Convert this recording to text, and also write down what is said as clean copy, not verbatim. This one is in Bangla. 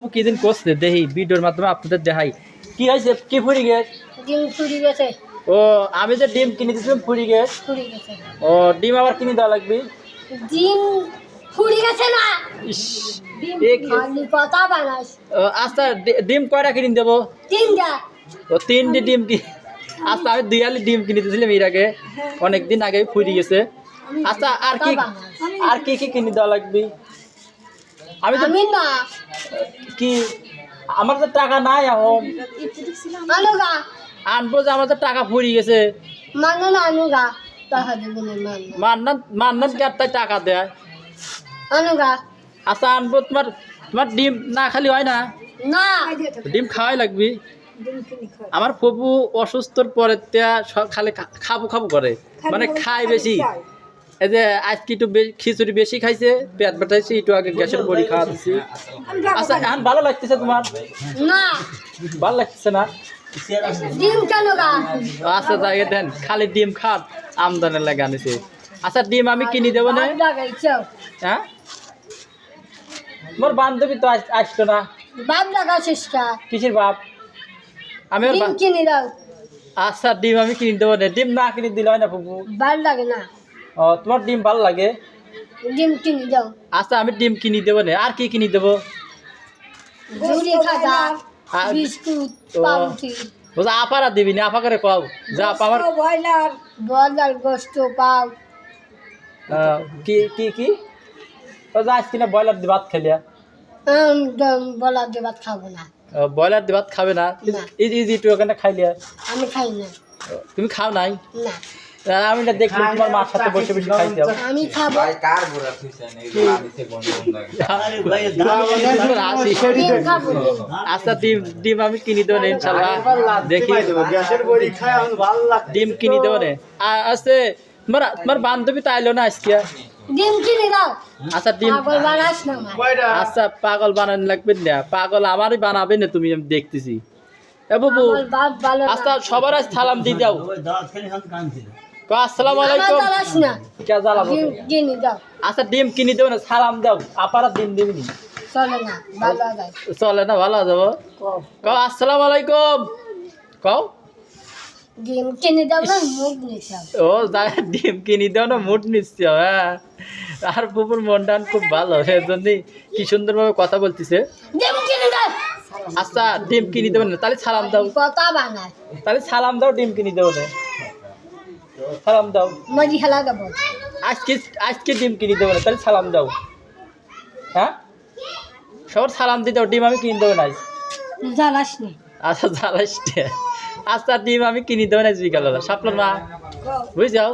কি দিন করছে দেখি ভিডিওর মাধ্যমে আপনাদের দেখাই কি হয়েছে কি ফুরি গেছ ডিম ফুরি গেছে। ও আমি যে ডিম কিনে দিয়েছিলাম ফুরি গেছ ফুরি গেছে। ও ডিম আবার কিনে দেওয়া লাগবে ডিম ফুরি গেছে না। ইস, ডিম এ খালি কথা বানাস। আচ্ছা ডিম কয়টা কিনে দেবো তিনটা। ও তিনটি ডিম কি আচ্ছা আমি দুইয়ালি ডিম কিনে দিয়েছিলাম এর আগে অনেকদিন আগে ফুরি গেছে। আচ্ছা আর কি কি কিনে দেওয়া লাগবে আমি তো আমি না কি আমার তো টাকা নাই এখন আনুগা আনবো যে আমার তো টাকা ফুরি গেছে মানো না আনুগা টাকা দেবো না মানো মান্নান কি আর তাই টাকা দেয় আনুগা। আচ্ছা আনবো তোমার ডিম না খালি হয় না না ডিম খাওয়াই লাগবে আমার ফুপু অসুস্থর পরে খালি খাবো খাবো করে মানে খায় বেশি এই যে আজকে একটু খিচুড়ি বেশি খাইছে পেট বেটাইছে একটু আগে গ্যাসের বড়ি খাওয়া দিচ্ছি। আচ্ছা এখন ভালো লাগতেছে তোমার না ভালো লাগতেছে না ডিম কেনগা আচ্ছা তাই দেন খালি ডিম খাট আমদানি লাগে আনিছে। আচ্ছা ডিম আমি কিনে দেবো না লাগাইছো হ্যাঁ মোর বান্ধবী তো আসতো না বাপ লাগাছিস কা কিসের বাপ আমি ওর ডিম কিনে দাও। আচ্ছা ডিম আমি কিনে দেবো না ডিম না কিনে দিলে হয় না ফুপু ভালো লাগে না ও তোমার ডিম ভালো লাগে ডিম কিনে দাও। আচ্ছা আমি ডিম কিনে দেবো না আর কি কিনে দেবো ঝুড়ি খাজা আর- বিস্কুট ও। পাউরুটি বলছে আপারা দিবি না আপা করে কও যা আপা আমার বলার গোস্ত পাও কি কি কি ও যা আজকে না ব্রয়লার দিয়ে ভাত খেলিয়া বলার দেবাত খাবো না। ব্রয়লার দিয়ে ভাত খাবে না না। ইজি ইজি একটু ওখানে খাইলিয়া আমি খাই না। তুমি খাও নাই না আমি না দেখলাম তোমার মার সাথে বসে বসে খাইতে হবে আমি খাবো ডিম খাবো ডিম। আচ্ছা ডিম ডিম আমি কিনে দেবো না ইনশাল্লাহ দেখি ডিম কিনে দেবো না আছে তোমার বান্ধবী তো আইলো না আজকে ডিম কিনে দাও। আচ্ছা ডিম পাগল বানাস না আমার। আচ্ছা পাগল বানানো লাগবে না পাগল আমারই বানাবে না তুমি আমি দেখতেছি এ বুবু আমার বাপ ভালো না। আচ্ছা সবার আজ সালাম দিয়ে দাও আসসালামু আমার আলাইকুম জ্বালাস না। কে জ্বালাবো ডিম কিনে দাও। আচ্ছা ডিম কিনে দেবো না সালাম দাও আপারা ডিম দিবনি চলে না ভালো যায়। চলে না ভালো যাবো কও আসসালামু আলাইকুম কও ডিম কিনে দাও না মুখ নিচাও। ও যাই ডিম কিনে দেও না মুড নিচ্ছে হ্যাঁ আর বুবুর মনটান খুব ভালো এর জন্যই কি সুন্দরভাবে কথা বলতেছে। ডিম কিনে দাও। আচ্ছা ডিম কিনে দেবো না তাহলে সালাম দাও কথা বানাস তাহলে সালাম দাও ডিম কিনে দেবো না সালাম দাও মজি খেলা দেবো। আজকে ডিম কিনে দেবো না তাহলে সালাম দাও হ্যাঁ সবার সালাম দিয়ে দাও ডিম আমি কিনে দেবো না আজ। জ্বালাস না। আচ্ছা জ্বালাস না। আচ্ছা ডিম আমি কিনে দেবো না বিকাল সাপলার মা বুঝ যাও